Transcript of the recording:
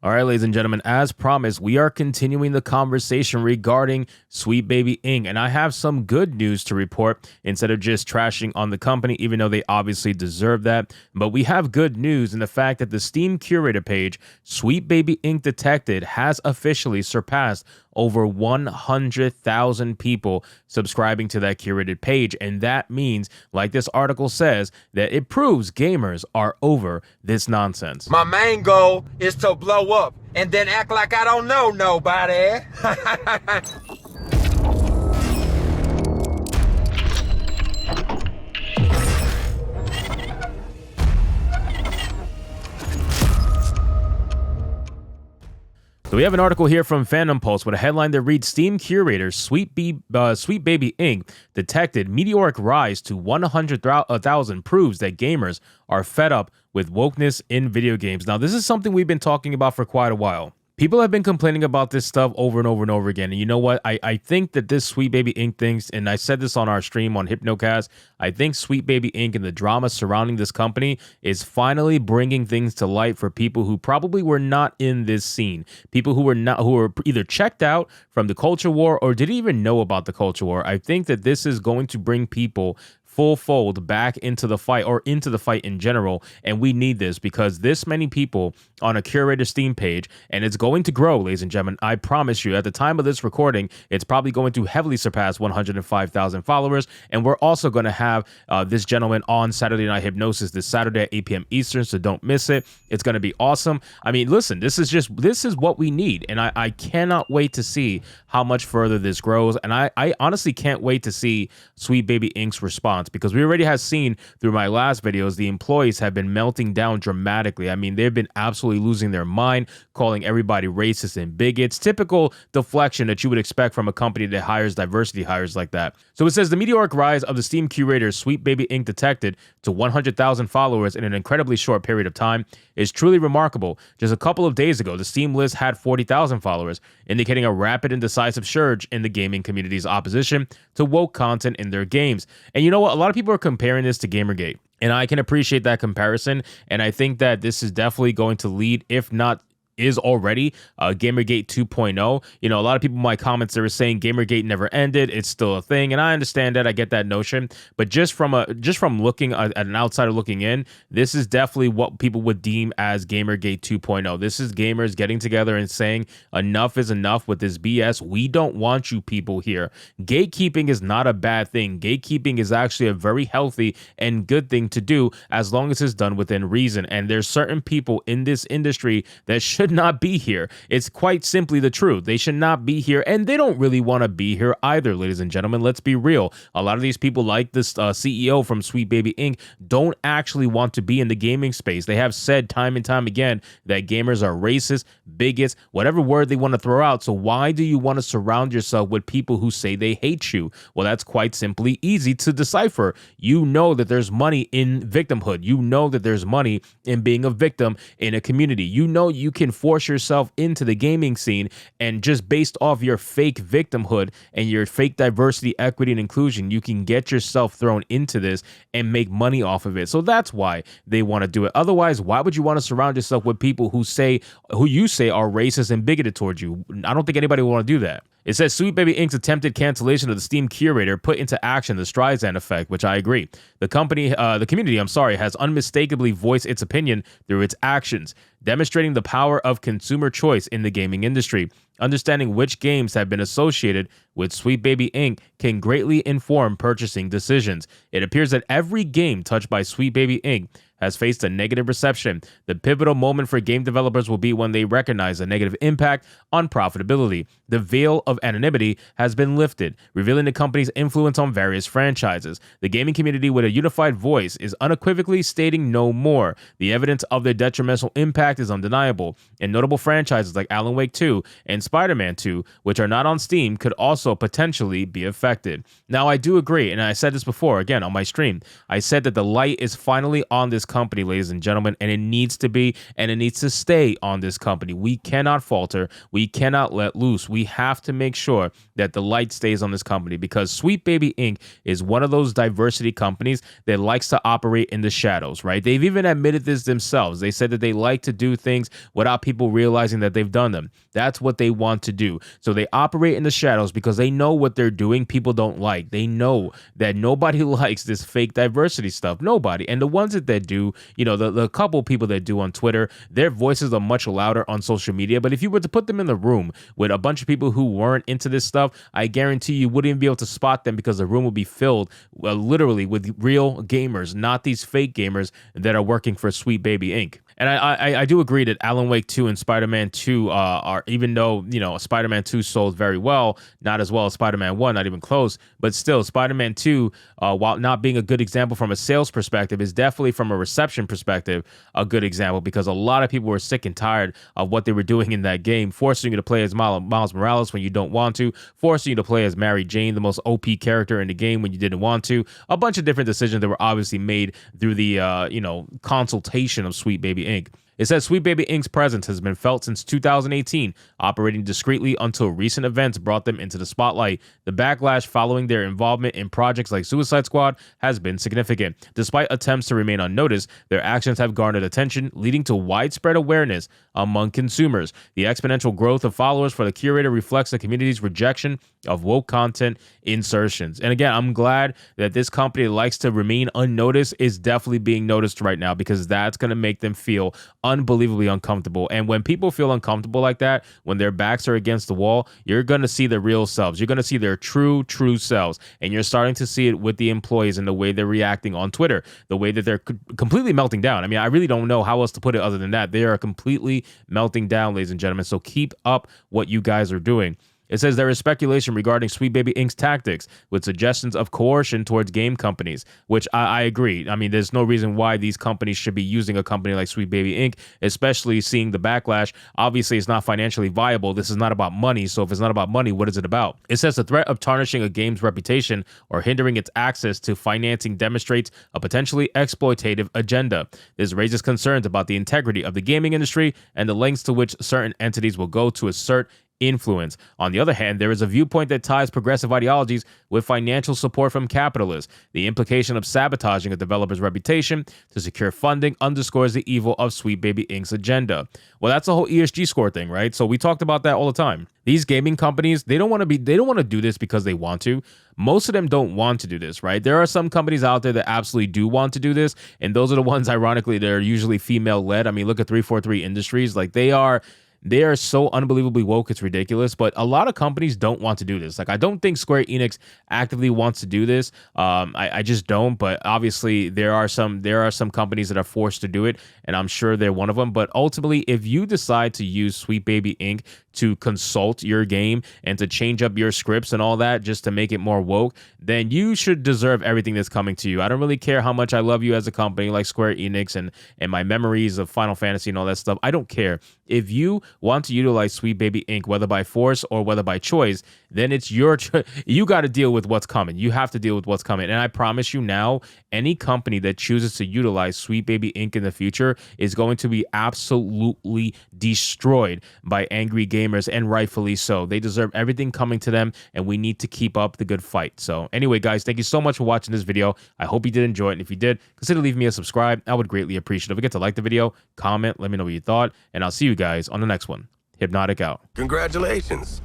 All right, ladies and gentlemen, as promised, we are continuing the conversation regarding Sweet Baby Inc. And I have some good news to report instead of just trashing on the company, even though they obviously deserve that. But we have good news in the fact that the Steam Curator page, Sweet Baby Inc. Detected, has officially surpassed over 100,000 people subscribing to that curated page. And that means, like this article says, that it proves gamers are over this nonsense. My main goal is to blow up and then act like I don't know nobody. So we have an article here from Fandom Pulse with a headline that reads, Steam Curator Sweet Baby Inc. detected meteoric rise to 100,000 proves that gamers are fed up with wokeness in video games. Now, this is something we've been talking about for quite a while. People have been complaining about this stuff over and over and over again. And you know what? I think that this Sweet Baby Inc. things, and I said this on our stream on Hypnocast, I think Sweet Baby Inc. and the drama surrounding this company is finally bringing things to light for people who probably were not in this scene. People who were either checked out from the culture war or didn't even know about the culture war. I think that this is going to bring people full fold back into the fight, or into the fight in general, and we need this because this many people on a curator Steam page, and it's going to grow, ladies and gentlemen. I promise you, at the time of this recording, it's probably going to heavily surpass 105,000 followers, and we're also going to have this gentleman on Saturday Night Hypnosis this Saturday at 8 p.m. Eastern, so don't miss it. It's going to be awesome. I mean, listen, this is what we need, and I cannot wait to see how much further this grows, and I honestly can't wait to see Sweet Baby Inc.'s response, because we already have seen through my last videos, the employees have been melting down dramatically. I mean, they've been absolutely losing their mind, calling everybody racist and bigots. Typical deflection that you would expect from a company that hires diversity hires like that. So it says the meteoric rise of the Steam Curator Sweet Baby Inc. detected to 100,000 followers in an incredibly short period of time is truly remarkable. Just a couple of days ago, the Steam list had 40,000 followers, indicating a rapid and decisive surge in the gaming community's opposition to woke content in their games. And you know what? A lot of people are comparing this to Gamergate, and I can appreciate that comparison, and I think that this is definitely going to lead, if not is already Gamergate 2.0. You know, a lot of people in my comments, they were saying Gamergate never ended. It's still a thing. And I understand that. I get that notion. But just from looking at an outsider looking in, this is definitely what people would deem as Gamergate 2.0. This is gamers getting together and saying enough is enough with this BS. We don't want you people here. Gatekeeping is not a bad thing. Gatekeeping is actually a very healthy and good thing to do as long as it's done within reason. And there's certain people in this industry that should not be here. It's quite simply the truth. They should not be here, and they don't really want to be here either, ladies and gentlemen. Let's be real. A lot of these people, like this CEO from Sweet Baby Inc., don't actually want to be in the gaming space. They have said time and time again that gamers are racist, bigots, whatever word they want to throw out. So why do you want to surround yourself with people who say they hate you? Well, that's quite simply easy to decipher. You know that there's money in victimhood. You know that there's money in being a victim in a community. You know you can force yourself into the gaming scene, and just based off your fake victimhood and your fake diversity, equity, and inclusion, you can get yourself thrown into this and make money off of it. So that's why they want to do it. Otherwise, why would you want to surround yourself with people who you say are racist and bigoted towards you? I don't think anybody would want to do that. It says Sweet Baby Inc.'s attempted cancellation of the Steam Curator put into action the Streisand effect, which I agree. The community, has unmistakably voiced its opinion through its actions, demonstrating the power of consumer choice in the gaming industry. Understanding which games have been associated with Sweet Baby Inc. can greatly inform purchasing decisions. It appears that every game touched by Sweet Baby Inc. has faced a negative reception. The pivotal moment for game developers will be when they recognize a negative impact on profitability. The veil of anonymity has been lifted, revealing the company's influence on various franchises. The gaming community with a unified voice is unequivocally stating no more. The evidence of their detrimental impact is undeniable, and notable franchises like Alan Wake 2 and Spider-Man 2, which are not on Steam, could also potentially be affected. Now, I do agree, and I said this before, again, on my stream. I said that the light is finally on this company, ladies and gentlemen, and it needs to be, and it needs to stay on this company. We cannot falter. We cannot let loose. We have to make sure that the light stays on this company, because Sweet Baby Inc. is one of those diversity companies that likes to operate in the shadows, right? They've even admitted this themselves. They said that they like to do things without people realizing that they've done them. That's what they want to do. So they operate in the shadows because they know what they're doing people don't like. They know that nobody likes this fake diversity stuff. Nobody. And the ones that do, you know, the couple people that do on Twitter, their voices are much louder on social media. But if you were to put them in the room with a bunch of people who weren't into this stuff, I guarantee you wouldn't even be able to spot them, because the room would be filled literally with real gamers, not these fake gamers that are working for Sweet Baby Inc. And I do agree that Alan Wake 2 and Spider-Man 2 are, even though, you know, Spider-Man 2 sold very well, not as well as Spider-Man 1, not even close, but still, Spider-Man 2, while not being a good example from a sales perspective, is definitely from a reception perspective a good example, because a lot of people were sick and tired of what they were doing in that game, forcing you to play as Miles Morales when you don't want to, forcing you to play as Mary Jane, the most OP character in the game, when you didn't want to. A bunch of different decisions that were obviously made through the, you know, consultation of Sweet Baby Inc. It says Sweet Baby Inc.'s presence has been felt since 2018, operating discreetly until recent events brought them into the spotlight. The backlash following their involvement in projects like Suicide Squad has been significant. Despite attempts to remain unnoticed, their actions have garnered attention, leading to widespread awareness among consumers. The exponential growth of followers for the Curator reflects the community's rejection of woke content insertions. And again, I'm glad that this company likes to remain unnoticed is definitely being noticed right now, because that's going to make them feel unbelievably uncomfortable. And when people feel uncomfortable like that, when their backs are against the wall, you're going to see the real selves. You're going to see their true selves. And you're starting to see it with the employees and the way they're reacting on Twitter, the way that they're completely melting down. I mean, I really don't know how else to put it other than that. They are completely melting down, ladies and gentlemen. So keep up what you guys are doing. It says there is speculation regarding Sweet Baby Inc.'s tactics, with suggestions of coercion towards game companies, which I agree. I mean, there's no reason why these companies should be using a company like Sweet Baby Inc., especially seeing the backlash. Obviously, it's not financially viable. This is not about money. So if it's not about money, what is it about? It says the threat of tarnishing a game's reputation or hindering its access to financing demonstrates a potentially exploitative agenda. This raises concerns about the integrity of the gaming industry and the lengths to which certain entities will go to assert influence. On the other hand, there is a viewpoint that ties progressive ideologies with financial support from capitalists. The implication of sabotaging a developer's reputation to secure funding underscores the evil of Sweet Baby Inc.'s agenda. Well, that's the whole ESG score thing, right? So we talked about that all the time. These gaming companies, they don't want to do this because they want to. Most of them don't want to do this, right? There are some companies out there that absolutely do want to do this, and those are the ones, ironically, they're usually female-led. I mean, look at 343 Industries. Like, they are so unbelievably woke, it's ridiculous. But a lot of companies don't want to do this. Like, I don't think Square Enix actively wants to do this. I just don't. But obviously, there are some companies that are forced to do it, and I'm sure they're one of them. But ultimately, if you decide to use Sweet Baby Inc. to consult your game and to change up your scripts and all that just to make it more woke, then you should deserve everything that's coming to you. I don't really care how much I love you as a company like Square Enix and my memories of Final Fantasy and all that stuff. I don't care. If you want to utilize Sweet Baby Inc., whether by force or whether by choice, then it's your you got to deal with what's coming. You have to deal with what's coming. And I promise you now, any company that chooses to utilize Sweet Baby Inc. in the future is going to be absolutely destroyed by angry gamers, and rightfully so. They deserve everything coming to them, and we need to keep up the good fight. So anyway, guys, thank you so much for watching this video. I hope you did enjoy it. And if you did, consider leaving me a subscribe. I would greatly appreciate it. Don't forget to like the video, comment, let me know what you thought, and I'll see you guys on the next one. Hypnotic out. Congratulations.